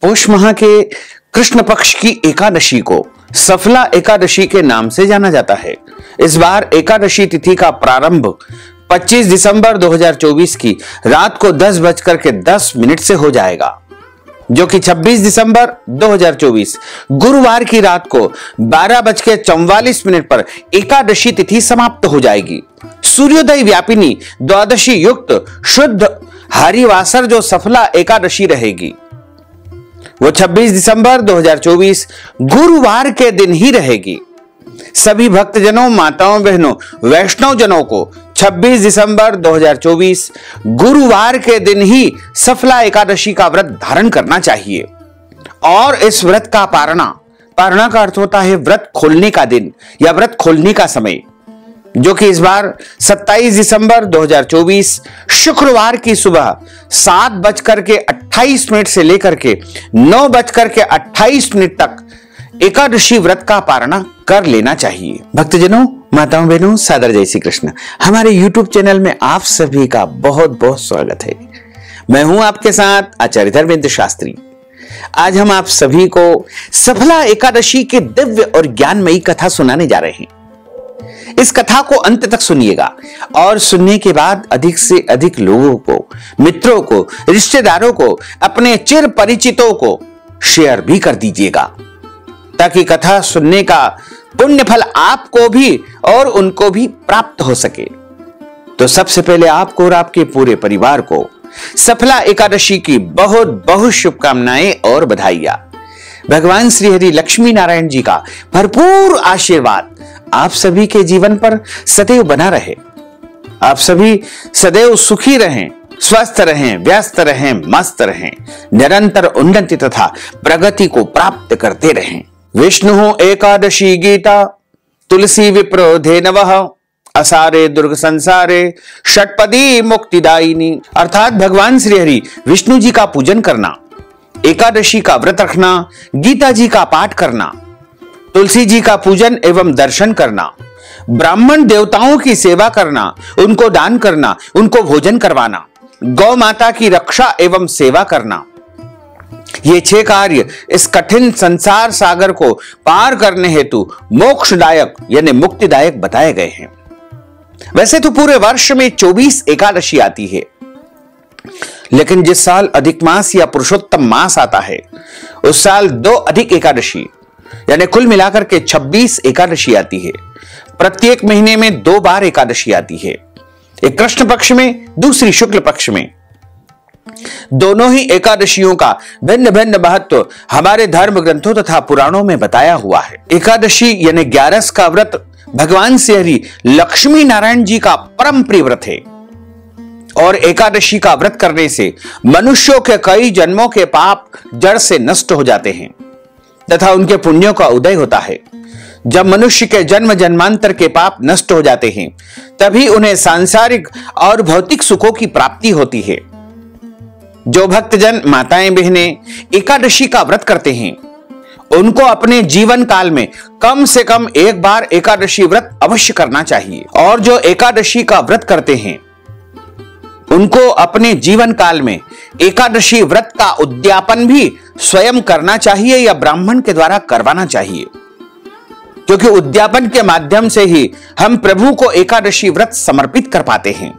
पौष माह के कृष्ण पक्ष की एकादशी को सफला एकादशी के नाम से जाना जाता है। इस बार एकादशी तिथि का प्रारंभ 25 दिसंबर 2024 की रात को 10:10 से हो जाएगा, जो कि 26 दिसंबर 2024 गुरुवार की रात को 12:44 पर एकादशी तिथि समाप्त हो जाएगी। सूर्योदय व्यापिनी द्वादशी युक्त शुद्ध हरिवासर जो सफला एकादशी रहेगी वो 26 दिसंबर 2024 गुरुवार के दिन ही रहेगी। सभी भक्तजनों, माताओं, बहनों, वैष्णव जनों को 26 दिसंबर 2024 गुरुवार के दिन ही सफला एकादशी का व्रत धारण करना चाहिए। और इस व्रत का पारणा का अर्थ होता है व्रत खोलने का दिन या व्रत खोलने का समय, जो कि इस बार 27 दिसंबर 2024 शुक्रवार की सुबह 7:28 से लेकर के 9:28 तक एकादशी व्रत का पारणा कर लेना चाहिए। भक्तजनों, माताओं, बहनों, सादर जय श्री कृष्ण। हमारे YouTube चैनल में आप सभी का बहुत बहुत स्वागत है। मैं हूं आपके साथ आचार्य धर्मेंद्र शास्त्री। आज हम आप सभी को सफला एकादशी के दिव्य और ज्ञानमयी कथा सुनाने जा रहे हैं। इस कथा को अंत तक सुनिएगा और सुनने के बाद अधिक से अधिक लोगों को, मित्रों को, रिश्तेदारों को, अपने चिर परिचितों को शेयर भी कर दीजिएगा, ताकि कथा सुनने का पुण्य फल आपको भी और उनको भी प्राप्त हो सके। तो सबसे पहले आपको और आपके पूरे परिवार को सफला एकादशी की बहुत बहुत शुभकामनाएं और बधाइयां। भगवान श्री हरि लक्ष्मी नारायण जी का भरपूर आशीर्वाद आप सभी के जीवन पर सदैव बना रहे। आप सभी सदैव सुखी रहें, स्वस्थ रहें, व्यस्त रहें, मस्त रहें, निरंतर उन्नति तथा प्रगति को प्राप्त करते रहें। विष्णु एकादशी गीता तुलसी विप्रो धेनवः असारे दुर्ग संसारे षटपदी मुक्तिदायिनी। अर्थात भगवान श्री हरि विष्णु जी का पूजन करना, एकादशी का व्रत रखना, गीता जी का पाठ करना, तुलसी जी का पूजन एवं दर्शन करना, ब्राह्मण देवताओं की सेवा करना, उनको दान करना, उनको भोजन करवाना, गौ माता की रक्षा एवं सेवा करना, ये 6 कार्य इस कठिन संसार सागर को पार करने हेतु मोक्षदायक यानी मुक्तिदायक बताए गए हैं। वैसे तो पूरे वर्ष में 24 एकादशी आती है, लेकिन जिस साल अधिक मास या पुरुषोत्तम मास आता है उस साल 2 अधिक एकादशी यानी कुल मिलाकर के 26 एकादशी आती है। प्रत्येक महीने में 2 बार एकादशी आती है, एक कृष्ण पक्ष में, दूसरी शुक्ल पक्ष में। दोनों ही एकादशियों का भिन्न भिन्न महत्व हमारे धर्म ग्रंथों तथा पुराणों में बताया हुआ है। एकादशी यानी 11 का व्रत भगवान श्री हरि लक्ष्मी नारायण जी का परम प्रिय व्रत है और एकादशी का व्रत करने से मनुष्यों के कई जन्मों के पाप जड़ से नष्ट हो जाते हैं तथा उनके पुण्यों का उदय होता है। जब मनुष्य के जन्म जन्मांतर के पाप नष्ट हो जाते हैं तभी उन्हें सांसारिक और भौतिक सुखों की प्राप्ति होती है। जो भक्तजन, माताएं, बहनें एकादशी का व्रत करते हैं उनको अपने जीवन काल में कम से कम एक बार एकादशी व्रत अवश्य करना चाहिए। और जो एकादशी का व्रत करते हैं उनको अपने जीवन काल में एकादशी व्रत का उद्यापन भी स्वयं करना चाहिए या ब्राह्मण के द्वारा करवाना चाहिए, क्योंकि उद्यापन के माध्यम से ही हम प्रभु को एकादशी व्रत समर्पित कर पाते हैं।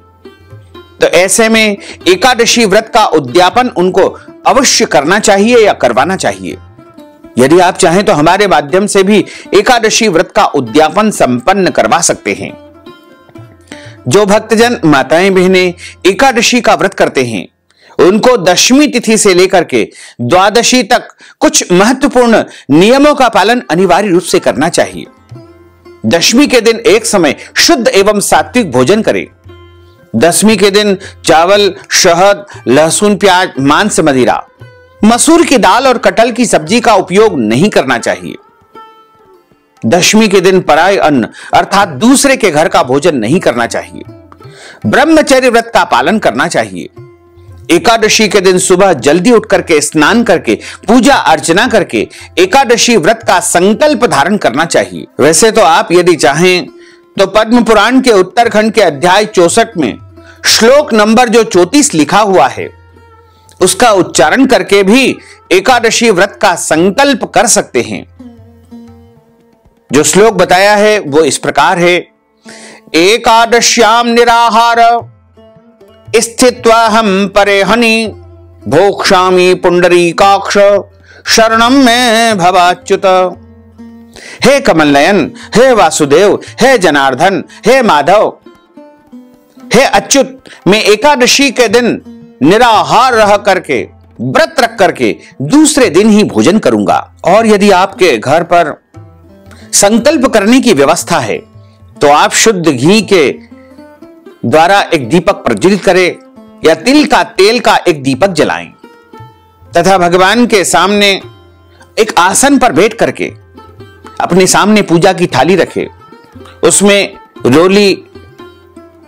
तो ऐसे में एकादशी व्रत का उद्यापन उनको अवश्य करना चाहिए या करवाना चाहिए। यदि आप चाहें तो हमारे माध्यम से भी एकादशी व्रत का उद्यापन संपन्न करवा सकते हैं। जो भक्तजन, माताएं, बहनें एकादशी का व्रत करते हैं उनको दशमी तिथि से लेकर के द्वादशी तक कुछ महत्वपूर्ण नियमों का पालन अनिवार्य रूप से करना चाहिए। दशमी के दिन एक समय शुद्ध एवं सात्विक भोजन करें। दशमी के दिन चावल, शहद, लहसुन, प्याज, मांस, मदिरा, मसूर की दाल और कटहल की सब्जी का उपयोग नहीं करना चाहिए। दशमी के दिन पराय अन्न अर्थात दूसरे के घर का भोजन नहीं करना चाहिए। ब्रह्मचर्य व्रत का पालन करना चाहिए। एकादशी के दिन सुबह जल्दी उठ करके स्नान करके पूजा अर्चना करके एकादशी व्रत का संकल्प धारण करना चाहिए। वैसे तो आप यदि चाहें तो पद्म पुराण के उत्तरखंड के अध्याय 64 में श्लोक नंबर जो 34 लिखा हुआ है उसका उच्चारण करके भी एकादशी व्रत का संकल्प कर सकते हैं। जो श्लोक बताया है वो इस प्रकार है। एकादश्याम निराहार स्थित्वाहं परेहनि भोक्ष्यामि पुंडरीकाक्ष शरणं मे भवाच्युत। हे कमल नयन, हे वासुदेव, हे जनार्दन, हे माधव, हे अच्युत, मैं एकादशी के दिन निराहार रह करके, व्रत रख करके दूसरे दिन ही भोजन करूंगा। और यदि आपके घर पर संकल्प करने की व्यवस्था है तो आप शुद्ध घी के द्वारा एक दीपक प्रज्वलित करें या तिल का तेल का एक दीपक जलाएं तथा भगवान के सामने एक आसन पर बैठ करके अपने सामने पूजा की थाली रखें। उसमें रोली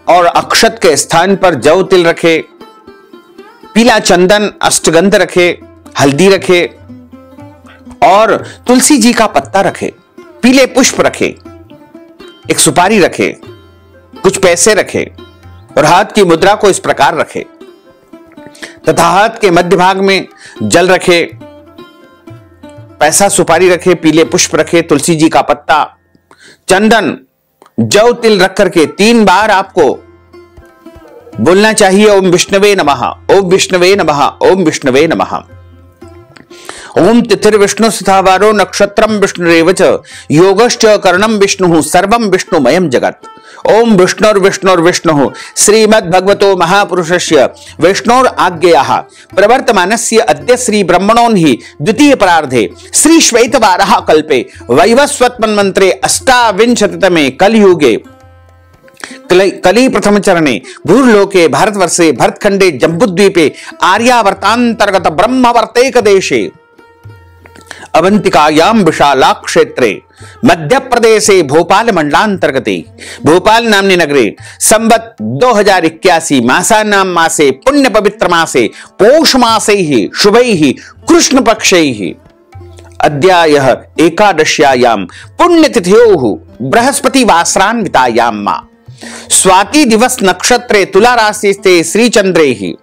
और अक्षत के स्थान पर जौ तिल रखे, पीला चंदन अष्टगंध रखे, हल्दी रखे और तुलसी जी का पत्ता रखे, पीले पुष्प रखे, एक सुपारी रखे, कुछ पैसे रखे और हाथ की मुद्रा को इस प्रकार रखे तथा हाथ के मध्य भाग में जल रखे, पैसा सुपारी रखे, पीले पुष्प रखे, तुलसी जी का पत्ता, चंदन, जौ तिल रख करके 3 बार आपको बोलना चाहिए ओम विष्णवे नमः, ओम विष्णवे नमः, ओम विष्णवे नमः। ओम तिथिर्विष्णु स्थावारो नक्षत्रम विष्णुरेव च योगश्च कर्णम विष्णु सर्वम विष्णुमयम जगत। ओम विष्णुर्विष्णुर्विष्णु श्रीमद्भगवतो महापुरुषस्य विष्णोर आज्ञयाः प्रवर्तमानस्य अद्य श्री ब्रह्मणोन्हि द्वितीय परार्धे श्री श्वेतवारः कल्पे वैवस्वतमन्वन्तरे अष्टाविंशतितमे कलयुगे कली प्रथम चरणे भूर्लोके भारतवर्षे भरतखंडे जम्बूद्वीपे आर्यावर्तांतर्गत ब्रह्मवर्तेक देशे अवंतिकायां विशाला क्षेत्रे मध्य प्रदेशे भोपाल मंडलांतर्गते भोपाल नामनी नगरे संवत 2081 मासानां मासे पुण्य पवित्र मासे पौष मासे ही शुभै ही कृष्ण पक्षै ही अद्यायः एकादश्यायां पुण्यतिथ्योः बृहस्पति वासरान्वितायां मा स्वाति दिवस नक्षत्रे तुला राशिस्ते श्री चंद्रे ही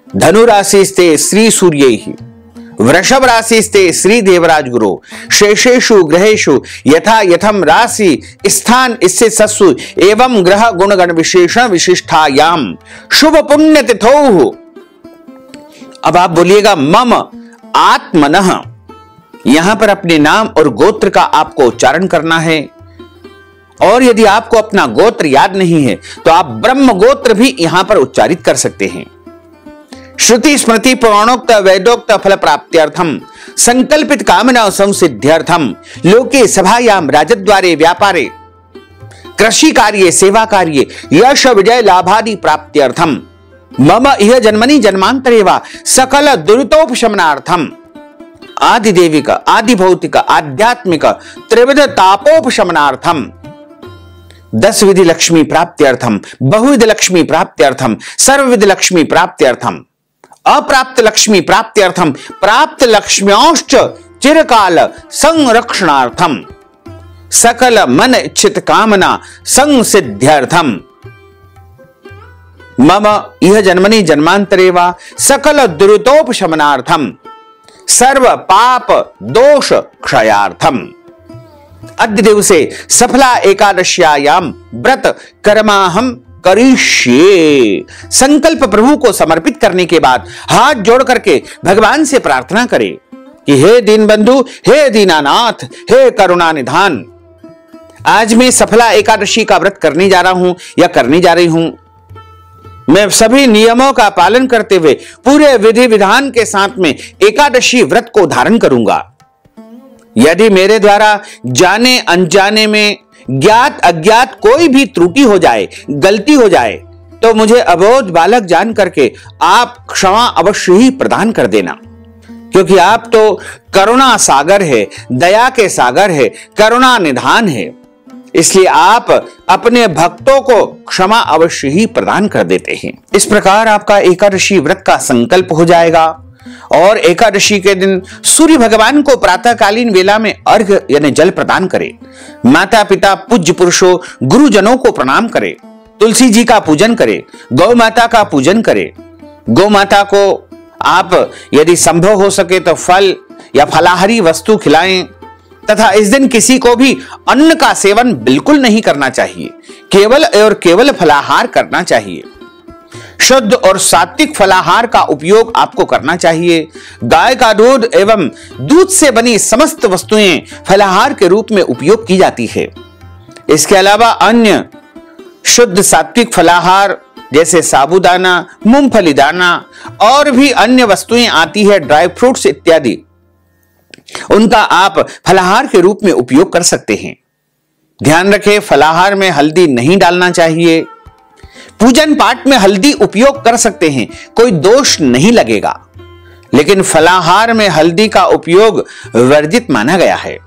धनु राशिस्ते श्री सूर्ये ही वृषभ राशिस्ते श्री देवराज गुरु शेषेषु ग्रहेषु यथा यथम राशि स्थान इससे सत्सु एवं ग्रह गुणगण विशेषण विशिष्टायाम शुभ पुण्य तिथौ। अब आप बोलिएगा मम आत्मनः, यहां पर अपने नाम और गोत्र का आपको उच्चारण करना है। और यदि आपको अपना गोत्र याद नहीं है तो आप ब्रह्म गोत्र भी यहां पर उच्चारित कर सकते हैं। श्रुति स्मृति पुराणोक्त वैदोक्त फल प्राप्त्यर्थम संकल्पित कामना संसिद्ध्यर्थम लोके सभायाम राजद्वारे व्यापारे कृषि कार्ये सेवा कार्ये यश विजय लाभादि प्राप्त्यर्थम मम इह जन्मनि जन्मांतरे वा सकल दुरितोपशमनार्थम आदि देविक आदि भौतिक आध्यात्मिक त्रिविध तापोपशमनार्थम 10 विधि लक्ष्मी प्राप्त्यर्थम बहुविध लक्ष्मी प्राप्त्यर्थम सर्वविध लक्ष्मी प्राप्त्यर्थम अप्राप्त लक्ष्मी प्राप्त्यर्थम प्राप्त लक्ष्म्योश्च चिरकाल संरक्षणार्थम सकल मन इच्छित कामना संसिद्ध्यर्थम मम इह जन्मनि जन्मांतरे वा सकल दुरितोपशमनार्थम सर्व पाप दोष क्षयार्थम अद्य दिवसे सफला एकादश्यायाम व्रत कर्माहम करिष्ये। संकल्प प्रभु को समर्पित करने के बाद हाथ जोड़ करके भगवान से प्रार्थना करें कि हे दीनबंधु, हे दीनानाथ, हे करुणा निधान, आज मैं सफला एकादशी का व्रत करने जा रहा हूं या करने जा रही हूं। मैं सभी नियमों का पालन करते हुए पूरे विधि विधान के साथ में एकादशी व्रत को धारण करूंगा। यदि मेरे द्वारा जाने अनजाने में ज्ञात अज्ञात कोई भी त्रुटि हो जाए, गलती हो जाए, तो मुझे अबोध बालक जान करके आप क्षमा अवश्य ही प्रदान कर देना, क्योंकि आप तो करुणा सागर है, दया के सागर है, करुणा निधान है। इसलिए आप अपने भक्तों को क्षमा अवश्य ही प्रदान कर देते हैं। इस प्रकार आपका एकादशी व्रत का संकल्प हो जाएगा। और एकादशी के दिन सूर्य भगवान को प्रातःकालीन वेला में अर्घ्य यानी जल प्रदान करें, माता पिता पूज्य पुरुषों गुरुजनों को प्रणाम करें, तुलसी जी का पूजन करें, गौ माता का पूजन करें, गौ माता को आप यदि संभव हो सके तो फल या फलाहारी वस्तु खिलाएं तथा इस दिन किसी को भी अन्न का सेवन बिल्कुल नहीं करना चाहिए, केवल और केवल फलाहार करना चाहिए। शुद्ध और सात्विक फलाहार का उपयोग आपको करना चाहिए। गाय का दूध एवं दूध से बनी समस्त वस्तुएं फलाहार के रूप में उपयोग की जाती है। इसके अलावा अन्य शुद्ध सात्विक फलाहार जैसे साबूदाना, मूंगफली दाना और भी अन्य वस्तुएं आती है, ड्राई फ्रूट्स इत्यादि, उनका आप फलाहार के रूप में उपयोग कर सकते हैं। ध्यान रखें, फलाहार में हल्दी नहीं डालना चाहिए। पूजन पाठ में हल्दी उपयोग कर सकते हैं, कोई दोष नहीं लगेगा, लेकिन फलाहार में हल्दी का उपयोग वर्जित माना गया है।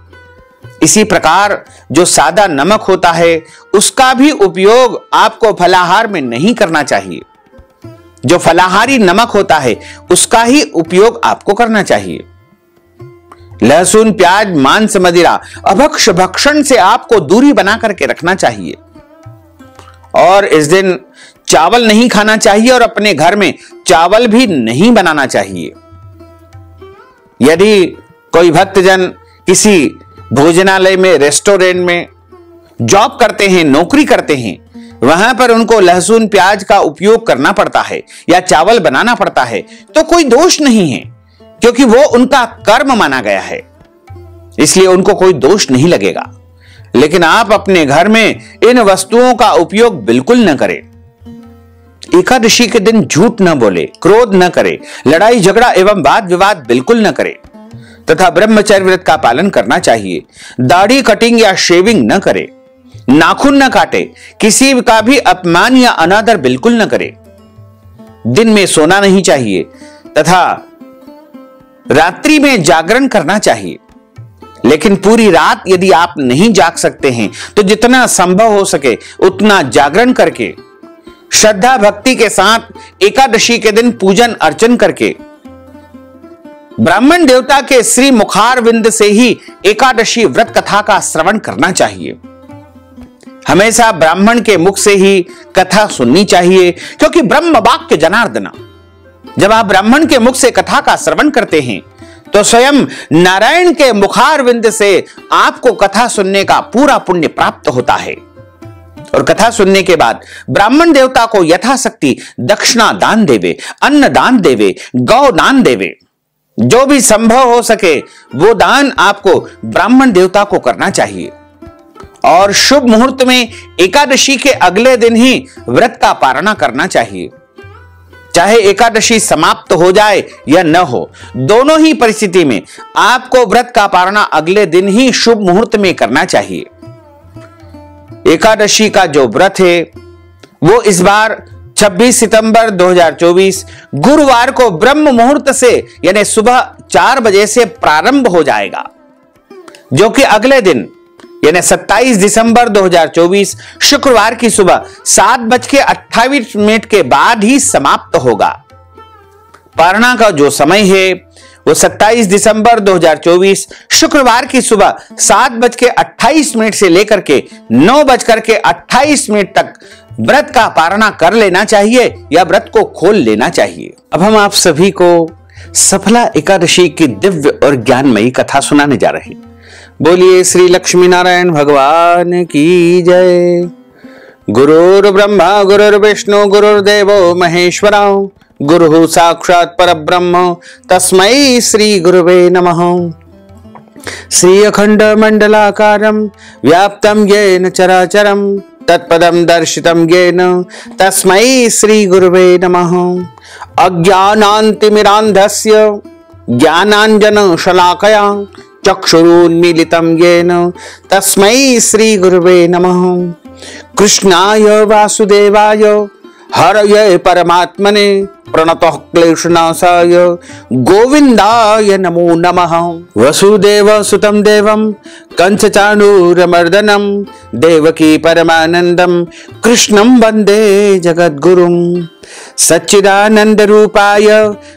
इसी प्रकार जो सादा नमक होता है उसका भी उपयोग आपको फलाहार में नहीं करना चाहिए। जो फलाहारी नमक होता है उसका ही उपयोग आपको करना चाहिए। लहसुन, प्याज, मांस, मदिरा, अभक्ष भक्षण से आपको दूरी बना करके रखना चाहिए। और इस दिन चावल नहीं खाना चाहिए और अपने घर में चावल भी नहीं बनाना चाहिए। यदि कोई भक्तजन किसी भोजनालय में, रेस्टोरेंट में जॉब करते हैं, नौकरी करते हैं, वहां पर उनको लहसुन प्याज का उपयोग करना पड़ता है या चावल बनाना पड़ता है, तो कोई दोष नहीं है, क्योंकि वो उनका कर्म माना गया है, इसलिए उनको कोई दोष नहीं लगेगा। लेकिन आप अपने घर में इन वस्तुओं का उपयोग बिल्कुल न करें। एकादशी के दिन झूठ न बोले, क्रोध न करे, लड़ाई झगड़ा एवं वाद विवाद बिल्कुल न करे तथा ब्रह्मचर्य व्रत का पालन करना चाहिए। दाढ़ी कटिंग या शेविंग न करे, नाखून न काटे, किसी का भी अपमान या अनादर बिल्कुल न करे। दिन में सोना नहीं चाहिए तथा रात्रि में जागरण करना चाहिए। लेकिन पूरी रात यदि आप नहीं जाग सकते हैं तो जितना संभव हो सके उतना जागरण करके, श्रद्धा भक्ति के साथ एकादशी के दिन पूजन अर्चन करके, ब्राह्मण देवता के श्री मुखारविंद से ही एकादशी व्रत कथा का श्रवण करना चाहिए। हमेशा ब्राह्मण के मुख से ही कथा सुननी चाहिए, क्योंकि ब्रह्म वाक्य जनार्दन। जब आप ब्राह्मण के मुख से कथा का श्रवण करते हैं तो स्वयं नारायण के मुखारविंद से आपको कथा सुनने का पूरा पुण्य प्राप्त होता है। और कथा सुनने के बाद ब्राह्मण देवता को यथाशक्ति दक्षिणा दान देवे, अन्न दान देवे, गौ दान देवे। जो भी संभव हो सके वो दान आपको ब्राह्मण देवता को करना चाहिए। और शुभ मुहूर्त में एकादशी के अगले दिन ही व्रत का पारणा करना चाहिए। चाहे एकादशी समाप्त हो जाए या न हो, दोनों ही परिस्थिति में आपको व्रत का पारणा अगले दिन ही शुभ मुहूर्त में करना चाहिए। एकादशी का जो व्रत है वो इस बार 26 सितंबर 2024 गुरुवार को ब्रह्म मुहूर्त से यानी सुबह 4 बजे से प्रारंभ हो जाएगा, जो कि अगले दिन यानी 27 दिसंबर 2024 शुक्रवार की सुबह 7:28 के बाद ही समाप्त होगा। पारणा का जो समय है वो 27 दिसंबर 2024 शुक्रवार की सुबह 7:28 से लेकर के 9:28 तक व्रत का पारणा कर लेना चाहिए या व्रत को खोल लेना चाहिए। अब हम आप सभी को सफला एकादशी की दिव्य और ज्ञानमयी कथा सुनाने जा रहे हैं। बोलिए श्री लक्ष्मी नारायण भगवान की जय। गुरुर् ब्रह्मा गुरुर्विष्णु गुरुर्देवो महेश्वरा, गुरुः साक्षात् परब्रह्म तस्मै श्री गुरुवे नमः। श्री अखंड मंडलाकारं व्याप्तं येन चराचरं तत्पदं दर्शितं येन तस्मै श्री गुरुवे नमः। अज्ञानान्तिमिरान्धस्य ज्ञानाञ्जनशलाकया चक्षुरुन्मीलितं येन तस्मै श्री गुरुवे नमः। कृष्णाय वासुदेवाय हरये परमात्मने प्रणतः क्लेशनाशाय गोविन्दाय नमो नमः। वसुदेवसुतं देवं कंसचाणूरमर्दनं देवकी परमानन्दं कृष्णं वन्दे जगद्गुरुं। सच्चिदानन्दरूपाय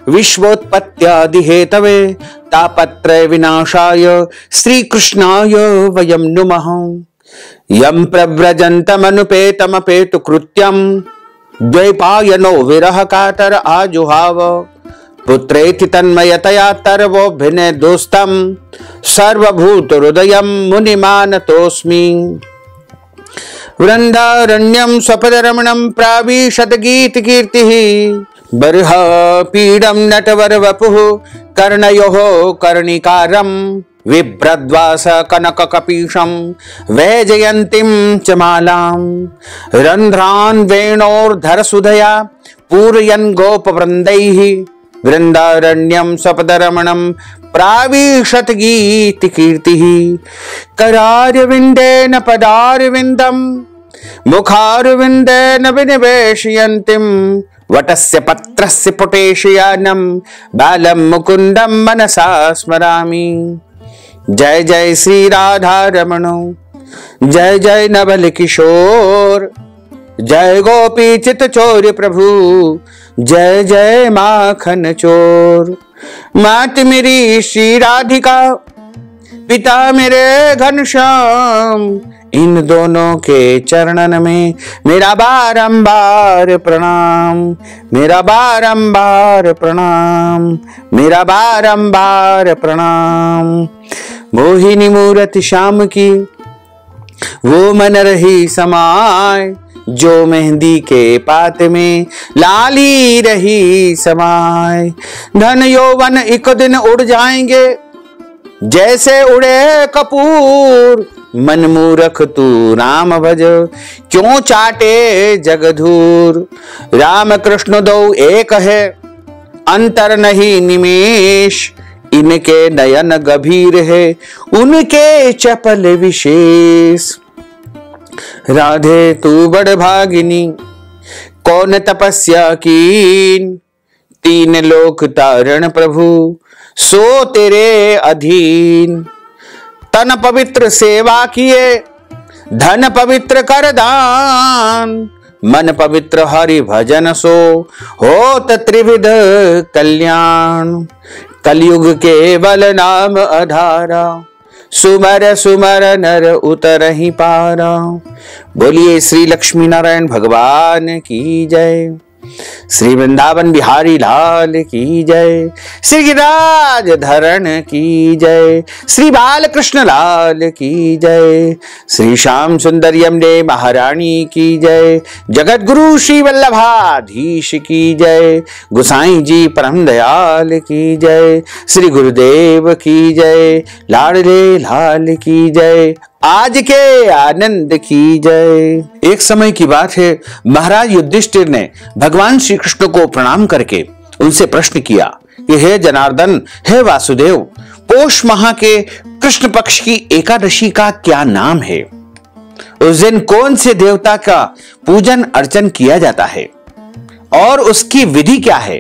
विश्वोत्पत्त्यादिहेतवे तापत्रय विनाशाय श्रीकृष्णाय वयं नुमः। यं प्रव्रजन्तमनुपेतमपेतुकृत्यं द्वैपायनो विरह कातर आजुहाव पुत्रेति तन्मयतया तर्वोभिने दोस्तम सर्वभूत हृदयम मुनिमानतोस्मि। वृंदारण्यम स्वपदरमणम प्राविशत गीत कीर्तिः बर्ह पीडम नटवर वपुः कर्णयोः कर्णिकारम विभ्रद्वास कनक कपीशम वैजयंतीम च मालाम रंध्रान वेणोर्धर सुधया पूरयन् गोपवृंदैः वृंदारण्यम सपदरमणम प्राविशत गीत कीर्तिः करारविंदेन पदारविंदम मुखारविंदेन विनिवेशयन्तीं वटस्य पत्रस्य पुटेशयानं बालं मुकुंदम मनसा स्मरामि। जय जय श्री राधा रमणो, जय जय नवल किशोर, जय गोपी चित चोर प्रभु, जय जय माखन चोर। मात मेरी श्री राधिका, पिता मेरे घनश्याम, इन दोनों के चरणन में मेरा बारंबार प्रणाम, मेरा बारंबार प्रणाम, मेरा बारंबार प्रणाम। मोहिनी मूरति श्याम की वो मन रही समाय, जो मेहंदी के पात में लाली रही समाय। धन यौवन एक दिन उड़ जाएंगे जैसे उड़े कपूर, मन मूरख तू राम भज क्यों चाटे जगधूर। राम कृष्ण दो एक है अंतर नहीं निमेष, इनके नयन गभीर है उनके चपल विशेष। राधे तू बड़ भागिनी कौन तपस्या कीन, तीन लोक तारण प्रभु सो तेरे अधीन। तन पवित्र सेवा किए धन पवित्र कर दान, मन पवित्र हरि भजन सो होत त्रिविध कल्याण। कलयुग केवल नाम आधारा, सुमर सुमर नर उतरहि पारा। बोलिए श्री लक्ष्मी नारायण भगवान की जय, श्री वृंदावन बिहारी लाल की जय, श्री गिरिराज धरण की जय, श्री बालकृष्ण लाल की जय, श्री श्याम सुंदर यमुने महारानी की जय, जगत गुरु श्री वल्लभाधीश की जय, गुसाई जी परम दयाल की जय, श्री गुरुदेव की जय, लाडले लाल की जय, आज के आनंद की जय। एक समय की बात है, महाराज युधिष्ठिर ने भगवान श्री कृष्ण को प्रणाम करके उनसे प्रश्न किया कि हे जनार्दन, हे वासुदेव, पौष माह के कृष्ण पक्ष की एकादशी का क्या नाम है? उस दिन कौन से देवता का पूजन अर्चन किया जाता है और उसकी विधि क्या है,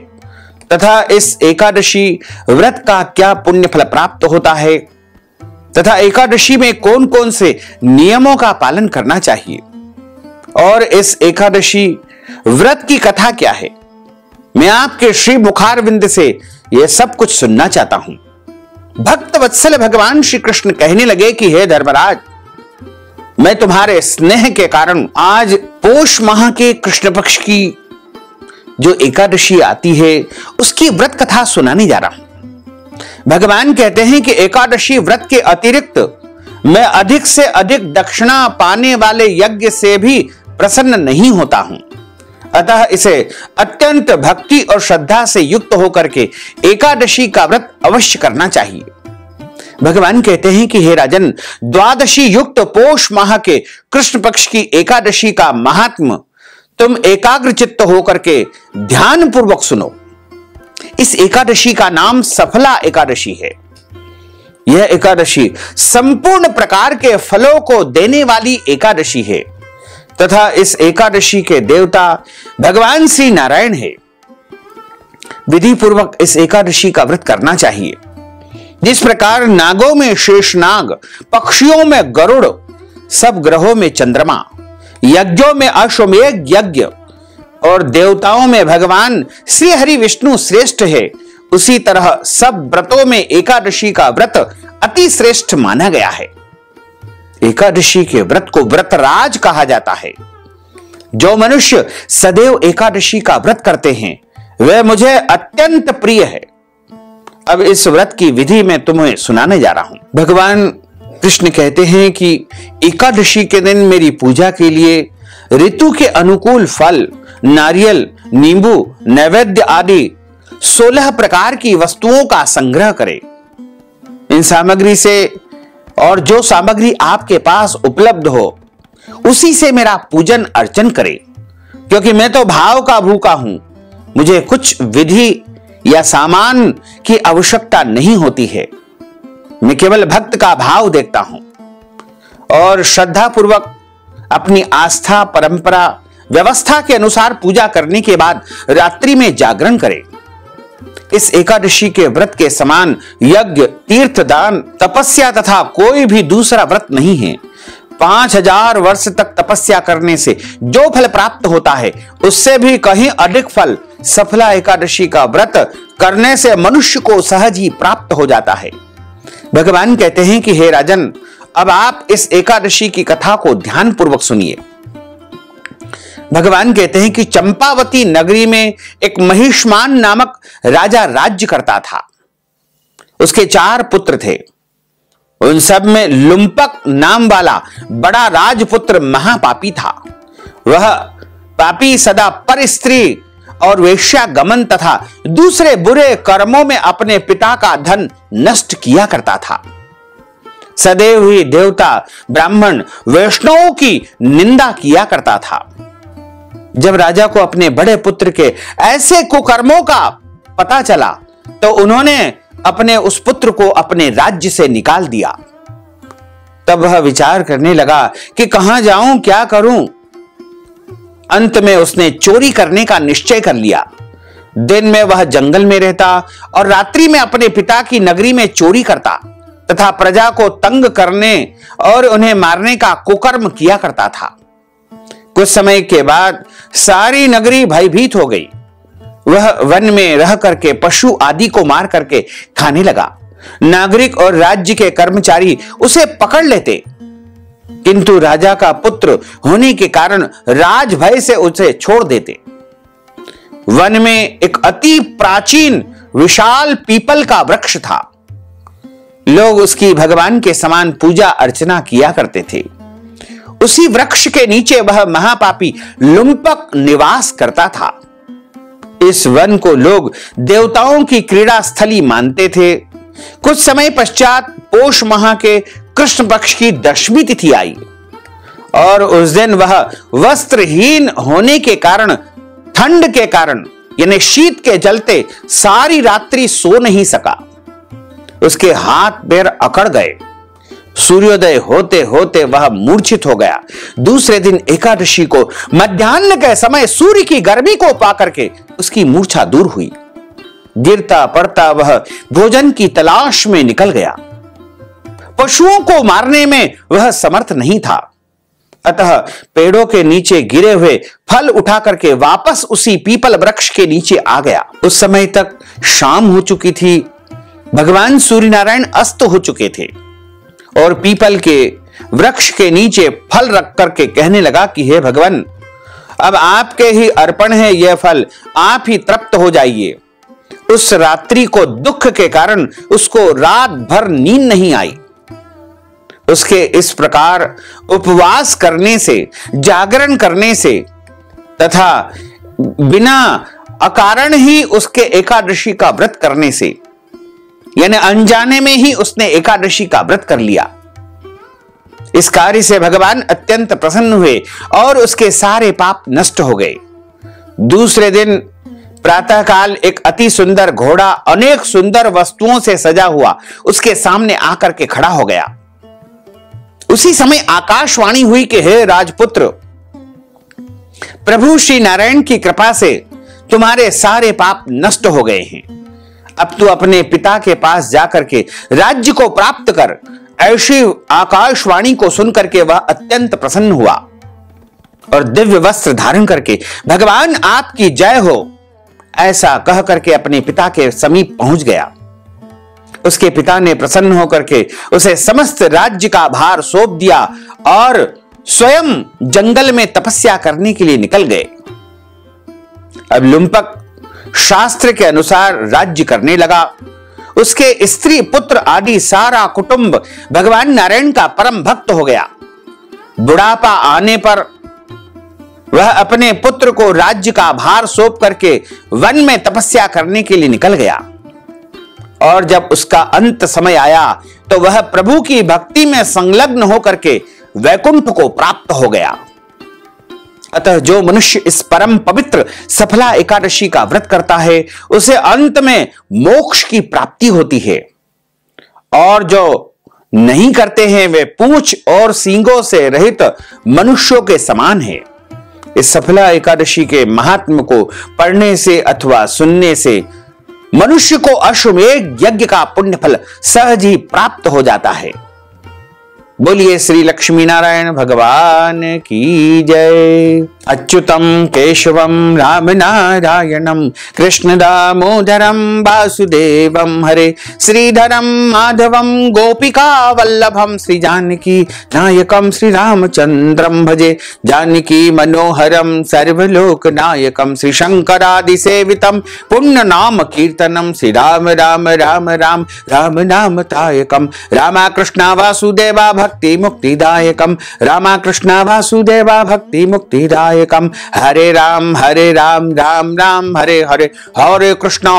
तथा इस एकादशी व्रत का क्या पुण्य फल प्राप्त होता है, तथा एकादशी में कौन कौन से नियमों का पालन करना चाहिए, और इस एकादशी व्रत की कथा क्या है। मैं आपके श्री मुखारविंद से यह सब कुछ सुनना चाहता हूं। भक्त वत्सल भगवान श्री कृष्ण कहने लगे कि हे धर्मराज, मैं तुम्हारे स्नेह के कारण आज पौष माह के कृष्ण पक्ष की जो एकादशी आती है उसकी व्रत कथा सुनाने जा रहा हूं। भगवान कहते हैं कि एकादशी व्रत के अतिरिक्त मैं अधिक से अधिक दक्षिणा पाने वाले यज्ञ से भी प्रसन्न नहीं होता हूं, अतः इसे अत्यंत भक्ति और श्रद्धा से युक्त होकर के एकादशी का व्रत अवश्य करना चाहिए। भगवान कहते हैं कि हे राजन, द्वादशी युक्त पौष माह के कृष्ण पक्ष की एकादशी का महात्म तुम एकाग्र चित्त होकर के ध्यान पूर्वक सुनो। इस एकादशी का नाम सफला एकादशी है। यह एकादशी संपूर्ण प्रकार के फलों को देने वाली एकादशी है तथा इस एकादशी के देवता भगवान श्री नारायण है। विधि पूर्वक इस एकादशी का व्रत करना चाहिए। जिस प्रकार नागों में शेषनाग, पक्षियों में गरुड़, सब ग्रहों में चंद्रमा, यज्ञों में अश्वमेध यज्ञ और देवताओं में भगवान श्री हरि विष्णु श्रेष्ठ है, उसी तरह सब व्रतों में एकादशी का व्रत अति श्रेष्ठ माना गया है। एकादशी के व्रत को व्रतराज कहा जाता है। जो मनुष्य सदैव एकादशी का व्रत करते हैं वह मुझे अत्यंत प्रिय है। अब इस व्रत की विधि मैं तुम्हें सुनाने जा रहा हूं। भगवान कृष्ण कहते हैं कि एकादशी के दिन मेरी पूजा के लिए ऋतु के अनुकूल फल, नारियल, नींबू, नैवेद्य आदि 16 प्रकार की वस्तुओं का संग्रह करें। इन सामग्री से और जो सामग्री आपके पास उपलब्ध हो उसी से मेरा पूजन अर्चन करें, क्योंकि मैं तो भाव का भूखा हूं। मुझे कुछ विधि या सामान की आवश्यकता नहीं होती है। मैं केवल भक्त का भाव देखता हूं और श्रद्धा पूर्वक अपनी आस्था, परंपरा, व्यवस्था के अनुसार पूजा करने के बाद रात्रि में जागरण करें। इस एकादशी के व्रत के समान यज्ञ, तीर्थ, दान, तपस्या तथा कोई भी दूसरा व्रत नहीं है। 5000 वर्ष तक तपस्या करने से जो फल प्राप्त होता है उससे भी कहीं अधिक फल सफला एकादशी का व्रत करने से मनुष्य को सहज ही प्राप्त हो जाता है। भगवान कहते हैं कि हे राजन, अब आप इस एकादशी की कथा को ध्यान पूर्वक सुनिए। भगवान कहते हैं कि चंपावती नगरी में एक महिष्मान नामक राजा राज्य करता था। उसके 4 पुत्र थे। उन सब में लुम्पक नाम वाला बड़ा राजपुत्र महापापी था। वह पापी सदा पर स्त्री और वेश्यागमन तथा दूसरे बुरे कर्मों में अपने पिता का धन नष्ट किया करता था। सदैव ही देवता, ब्राह्मण, वैष्णवों की निंदा किया करता था। जब राजा को अपने बड़े पुत्र के ऐसे कुकर्मों का पता चला तो उन्होंने अपने उस पुत्र को अपने राज्य से निकाल दिया। तब वह विचार करने लगा कि कहां जाऊं, क्या करूं। अंत में उसने चोरी करने का निश्चय कर लिया। दिन में वह जंगल में रहता और रात्रि में अपने पिता की नगरी में चोरी करता तथा प्रजा को तंग करने और उन्हें मारने का कुकर्म किया करता था। कुछ समय के बाद सारी नगरी भयभीत हो गई। वह वन में रह करके पशु आदि को मार करके खाने लगा। नागरिक और राज्य के कर्मचारी उसे पकड़ लेते, किंतु राजा का पुत्र होने के कारण राज भय से उसे छोड़ देते। वन में एक अति प्राचीन विशाल पीपल का वृक्ष था। लोग उसकी भगवान के समान पूजा अर्चना किया करते थे। उसी वृक्ष के नीचे वह महापापी लुम्पक निवास करता था। इस वन को लोग देवताओं की क्रीड़ा स्थली मानते थे। कुछ समय पश्चात पोष माह के कृष्ण पक्ष की 10वीं तिथि आई और उस दिन वह वस्त्रहीन होने के कारण, ठंड के कारण यानी शीत के जलते सारी रात्रि सो नहीं सका। उसके हाथ पैर अकड़ गए। सूर्योदय होते होते वह मूर्छित हो गया। दूसरे दिन एकादशी को मध्याह्न के समय सूर्य की गर्मी को पाकर के उसकी मूर्छा दूर हुई। गिरता पड़ता वह भोजन की तलाश में निकल गया। पशुओं को मारने में वह समर्थ नहीं था, अतः पेड़ों के नीचे गिरे हुए फल उठा करके वापस उसी पीपल वृक्ष के नीचे आ गया। उस समय तक शाम हो चुकी थी। भगवान सूर्य नारायण अस्त हो चुके थे और पीपल के वृक्ष के नीचे फल रख करके कहने लगा कि हे भगवान, अब आपके ही अर्पण है यह फल, आप ही तृप्त हो जाइए। उस रात्रि को दुख के कारण उसको रात भर नींद नहीं आई। उसके इस प्रकार उपवास करने से, जागरण करने से तथा बिना अकारण ही उसके एकादशी का व्रत करने से, यानी अनजाने में ही उसने एकादशी का व्रत कर लिया। इस कार्य से भगवान अत्यंत प्रसन्न हुए और उसके सारे पाप नष्ट हो गए। दूसरे दिन प्रातःकाल एक अति सुंदर घोड़ा अनेक सुंदर वस्तुओं से सजा हुआ उसके सामने आकर के खड़ा हो गया। उसी समय आकाशवाणी हुई कि हे राजपुत्र, प्रभु श्री नारायण की कृपा से तुम्हारे सारे पाप नष्ट हो गए हैं। अब तू अपने पिता के पास जाकर के राज्य को प्राप्त कर। ऐसी आकाशवाणी को सुनकर के वह अत्यंत प्रसन्न हुआ और दिव्य वस्त्र धारण करके भगवान आपकी जय हो ऐसा कह करके अपने पिता के समीप पहुंच गया। उसके पिता ने प्रसन्न होकर के उसे समस्त राज्य का भार सौंप दिया और स्वयं जंगल में तपस्या करने के लिए निकल गए। अब लुम्पक शास्त्र के अनुसार राज्य करने लगा। उसके स्त्री पुत्र आदि सारा कुटुंब भगवान नारायण का परम भक्त हो गया। बुढ़ापा आने पर वह अपने पुत्र को राज्य का भार सौंप करके वन में तपस्या करने के लिए निकल गया। और जब उसका अंत समय आया तो वह प्रभु की भक्ति में संलग्न होकर के वैकुंठ को प्राप्त हो गया। अतः जो मनुष्य इस परम पवित्र सफला एकादशी का व्रत करता है उसे अंत में मोक्ष की प्राप्ति होती है। और जो नहीं करते हैं वे पूंछ और सींगों से रहित मनुष्यों के समान है। इस सफला एकादशी के महात्म्य को पढ़ने से अथवा सुनने से मनुष्य को अश्वमेध यज्ञ का पुण्य फल सहज ही प्राप्त हो जाता है। बोलिए श्री लक्ष्मी नारायण भगवान की जय। अच्युतम केशवम राम नारायणम कृष्ण दामोदरम वासुदेवम हरे श्रीधरम माधवम गोपिका वल्लभम श्री जानकी नायकम श्री रामचंद्रम भजे जानकी मनोहरम सर्वलोक नायकम श्री शंकरादि सेवितम पुण्य नाम कीर्तनम श्री राम राम राम राम राम नाम तायकम रामा कृष्णा वासुदेवा भक्ति मुक्तिदायकम रामा कृष्णा वासुदेवा भक्ति मुक्तिदायकम हरे राम राम राम हरे हरे हरे कृष्ण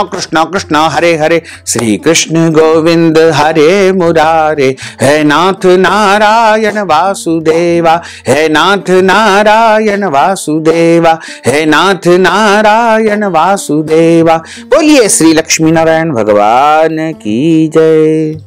कृष्ण कृष्ण हरे हरे श्री कृष्ण गोविंद हरे मुरारे हे नाथ नारायण वासुदेवा हे नाथ नारायण वासुदेवा हे नाथ नारायण वासुदेवा। बोलिए श्री लक्ष्मी नारायण भगवान की जय।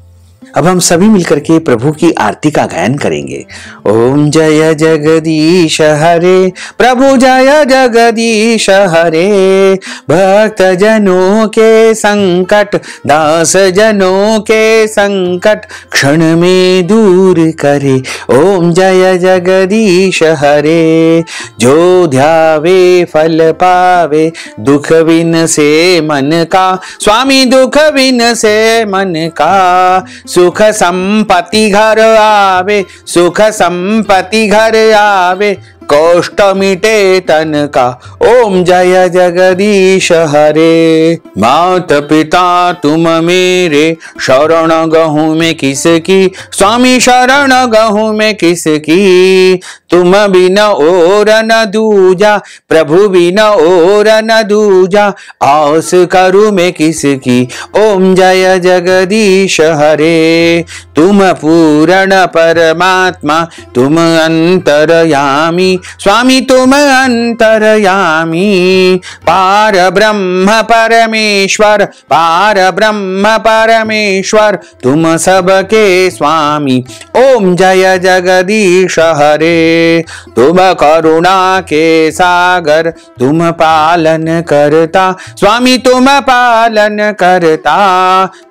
अब हम सभी मिलकर के प्रभु की आरती का गायन करेंगे। ओम जय जगदीश हरे प्रभु जय जगदीश हरे भक्त जनों के संकट दास जनों के संकट क्षण में दूर करे। ओम जय जगदीश हरे जो ध्यावे फल पावे दुख बिन से मन का स्वामी दुख बिन से मन का सुख संपत्ति घर आवे सुख संपत्ति घर आवे कष्ट मिटे तन का। ओम जय जगदीश हरे मात पिता तुम मेरे शरण गहूं में किसकी स्वामी शरण गहूं में किसकी तुम बिना और न दूजा प्रभु बिना और न दूजा आस करूं मैं किसकी। ओम जय जगदीश हरे तुम पूर्ण परमात्मा तुम अंतरयामी स्वामी तुम अंतरयामी पार ब्रह्म परमेश्वर पार ब्रह्म परमेश्वर तुम सबके स्वामी। ओम जय जगदीश हरे तुम करुणा के सागर तुम पालन करता स्वामी तुम पालन करता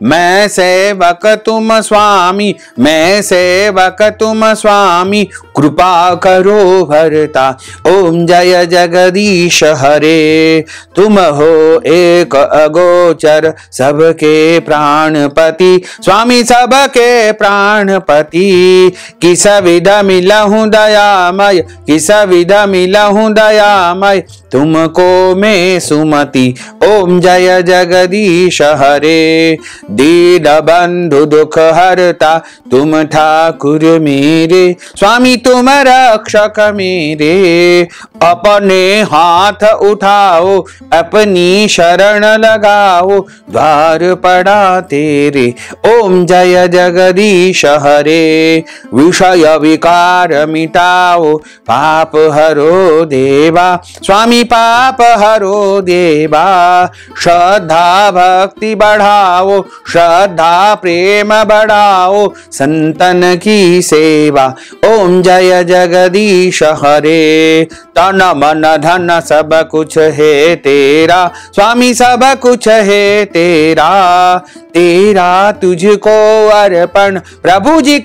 मैं सेवक तुम स्वामी मैं सेवक तुम स्वामी कृपा करो भरता। ओम जय जगदीश हरे तुम हो एक अगोचर सबके प्राणपति स्वामी सबके प्राणपति किस विध मिलहूं दयामय किस विध मिलहूं दयामय तुमको मैं सुमति। ओम जय जगदीश हरे दीन बंधु दुख हरता तुम ठाकुर मेरे स्वामी तुम रक्षक मेरे अपने हाथ उठाओ अपनी शरण लगाओ द्वार पड़ा तेरे। ओम जय जगदीश हरे विषय विकार मिटाओ पाप हरो देवा स्वामी पाप हरो देवा श्रद्धा भक्ति बढ़ाओ श्रद्धा प्रेम बढ़ाओ संतन की सेवा। ओम जय जगदीश हरे तन मन धन सब कुछ है तेरा स्वामी सब कुछ है तेरा तेरा तुझको अर्पण प्रभु जी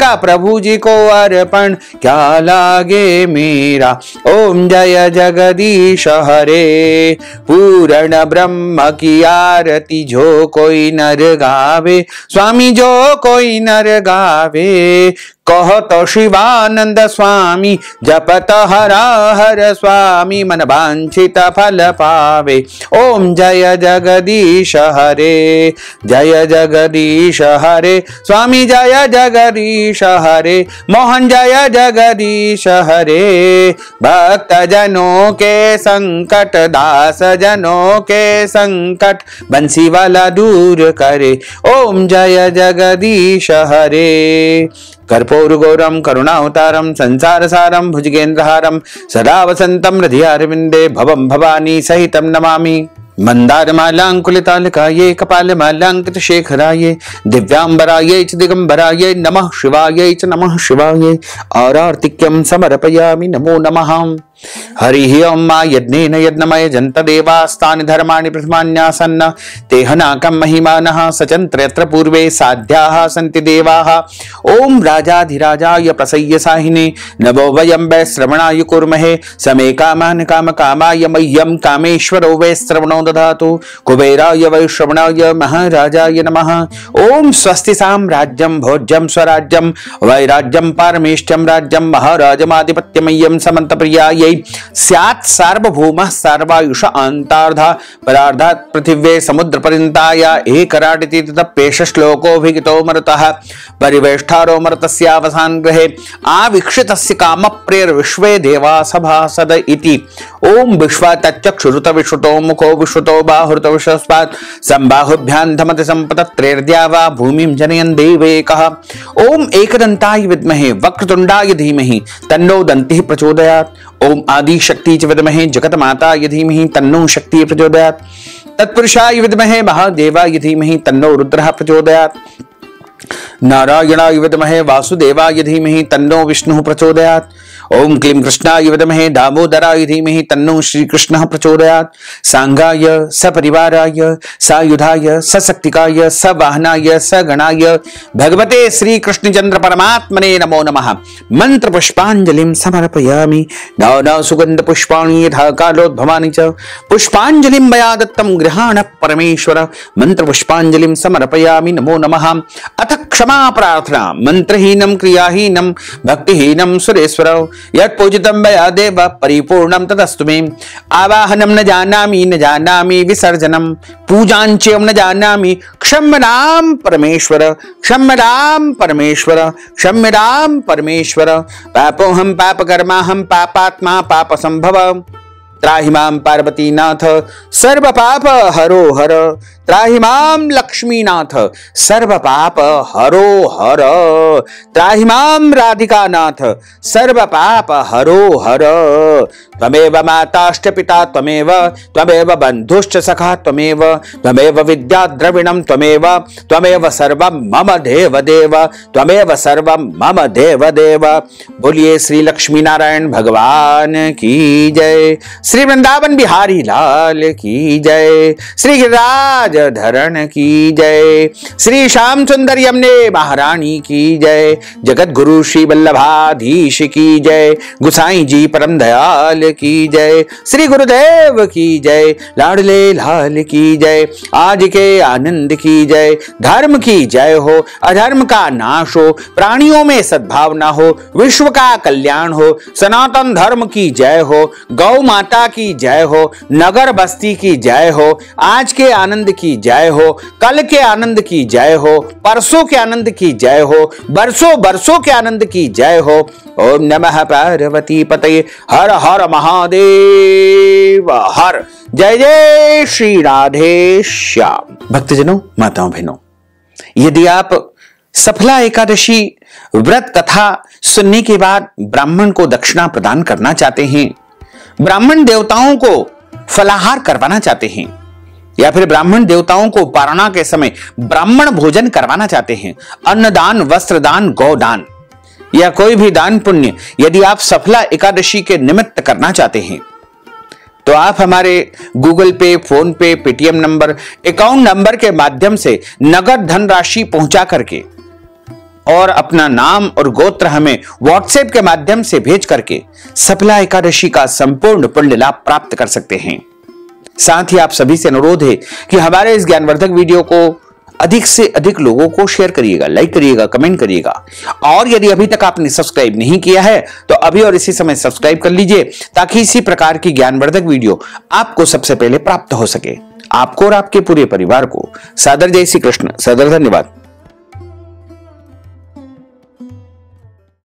को अर्पण क्या लागे मेरा। ओम जय जगदीश हरे पूर्ण ब्रह्म की आरती जो कोई नर गावे स्वामी जो कोई नर गावे कहत शिवानंद स्वामी जपत हर हर स्वामी मन वांछित फल पावे। ओम जय जगदीश हरे, जय जगदीश हरे, स्वामी जय जगदीश हरे, मोहन जय जगदीश हरे। भक्त जनों के संकट, दास जनों के संकट, बंसी वाला दूर करे। ओम जय जगदीश हरे। कर्पूर गौरम करुणावतारम संसार सारम भुजगेन्द्रहारम सदा वसंतम हृदयारविंदे भवम भवानी सहितम नमामि। मंदारमालांकुलितालकाये कपालमालांकित शेखराये दिव्यांबराये च दिगंबराये नमः शिवाये च नमः शिवाये। आरार्तिक्यं समर्पयामि नमो नमः। हरि ओम मा यज्ञेन यज्ञमय जन्त देवास्तानि धर्माणि प्रथमान्यासन्न तेहनाकं महिमानः सचन्त्र यत्र पूर्वे साध्याः सन्ति देवाः। ओम राजाधिराजाय प्रसय्य साहिने नमो वयं वै श्रवणाय कुर्महे समे कामान् कामकामाय मह्यं कामेश्वरो वै श्रवणो ददातु। कुबेराय वै श्रवणाय महाराजाय नमः। ओम स्वस्ति साम्राज्यं भोज्यं स्वराज्यं वैराज्यं पारमेष्ठ्यं राज्यं महाराजमाधिपत्यमय्यं समन्तप्रियायै स्यात् सार्वभौमः सर्वायुष अंतार्धा परार्धात् पृथिव्ये समुद्र पर्यन्ताय एकराटिति ततप्येष श्लोकोऽभिहितो मरुतः परिवेष्टारो मरुतस्यावसान ग्रहे आवीक्षितस्य कामप्रेर्विश्वे देवा सभासद इति। ओम विश्वातच्चक्षुरुत विश्रुतो मुखो विश्रुतो बाहुरुत विश्वस्पात् संबाहुभ्यां धमति संपतत्रेर्द्या वा भूमिं जनयन् देवैकः। ओम एकदन्ताय विद्महे वक्रतुण्डाय धीमहि तन्नो दन्तिः प्रचोदयात्। ओम आदि शक्ति च विद्महे जगत माताय धीमहि तन्नो शक्तिः प्रचोदयात्। तत्पुरुषाय विद्महे महादेवाय धीमहि तन्नो रुद्रः प्रचोदयात्। नारायणाय विद्महे वासुदेवाय धीमहि तन्नो विष्णुः प्रचोदयात्। ओम क्लीं कृष्णाय विद्महे दामोदराय धीमहि तन्नो श्रीकृष्णः प्रचोदयात्। सांगाय सपरिवाराय सायुधाय सशक्तिकाय सवाहनाय सगणाय भगवते श्री कृष्णचंद्र परमात्मने नमो नमः। मंत्र पुष्पांजलिं समर्पयामि। नाना सुगंध पुष्पाणि यथा कालोद्भवानि च पुष्पांजलिं मया दत्तं गृहाण परमेश्वर। मंत्र पुष्पांजलिं समर्पयामि नमो नमः। अथ क्षमा प्रार्थना। मंत्रहीनं क्रियाहीनं भक्तिहीनं सुरेश्वर यत् पूजितं मया देव परिपूर्णं तदस्तु मे। आवाहनं न जानामि विसर्जनं पूजाञ्च न जानामि क्षम्यतां परमेश्वर क्षम्यतां परमेश्वर क्षम्यतां परमेश्वर। पापोऽहं पापकर्माहं पापात्मा पापसंभव त्राहि मां पार्वतीनाथ सर्व पाप हरो हर। त्राहि मां लक्ष्मीनाथ सर्व पाप हरो हर। त्राहि मां राधिकानाथ सर्व पाप हरो हर। त्वमेव माताश्च पिता त्वमेव त्वमेव बन्धुश्च सखा त्वमेव त्वमेव विद्या द्रविणं त्वमेव त्वमेव सर्वं मम देव देव त्वमेव सर्वं मम देव देव। बोलिए श्री लक्ष्मी नारायण भगवान की जय। श्री वृंदावन बिहारी लाल की जय। श्री गिरिराज धरण की जय। श्री श्याम सुंदर यमुने महारानी की जय। जगत गुरु श्री वल्लभाधीश की जय। गुसाई जी परम दयाल की जय। श्री गुरुदेव की जय। लाडले लाल की जय। आज के आनंद की जय। धर्म की जय हो, अधर्म का नाश हो, प्राणियों में सद्भावना हो, विश्व का कल्याण हो। सनातन धर्म की जय हो, गौ माता की जय हो, नगर बस्ती की जय हो। आज के आनंद की जय हो, कल के आनंद की जय हो, परसों के आनंद की जय हो, बरसों बरसों के आनंद की जय हो। ओम नमः पार्वती पतये हर हर महादेव हर। जय जय श्री राधे श्याम। भक्तजनों, माताओं बहनों, यदि आप सफला एकादशी व्रत कथा सुनने के बाद ब्राह्मण को दक्षिणा प्रदान करना चाहते हैं, ब्राह्मण देवताओं को फलाहार करवाना चाहते हैं, या फिर ब्राह्मण देवताओं को पारणा के समय ब्राह्मण भोजन करवाना चाहते हैं, अन्नदान, वस्त्रदान, गौदान या कोई भी दान पुण्य यदि आप सफला एकादशी के निमित्त करना चाहते हैं, तो आप हमारे गूगल पे, फोन पे, पेटीएम नंबर, अकाउंट नंबर के माध्यम से नगद धनराशि पहुंचा करके और अपना नाम और गोत्र हमें व्हाट्सएप के माध्यम से भेज करके सफला एकादशी का संपूर्ण पुण्य लाभ प्राप्त कर सकते हैं। साथ ही आप सभी से अनुरोध है कि हमारे इस ज्ञानवर्धक वीडियो को अधिक से अधिक लोगों को शेयर करिएगा, लाइक करिएगा, कमेंट करिएगा। और यदि अभी तक आपने सब्सक्राइब नहीं किया है तो अभी और इसी समय सब्सक्राइब कर लीजिए, ताकि इसी प्रकार की ज्ञानवर्धक वीडियो आपको सबसे पहले प्राप्त हो सके। आपको और आपके पूरे परिवार को सादर जय श्री कृष्ण, सादर धन्यवाद।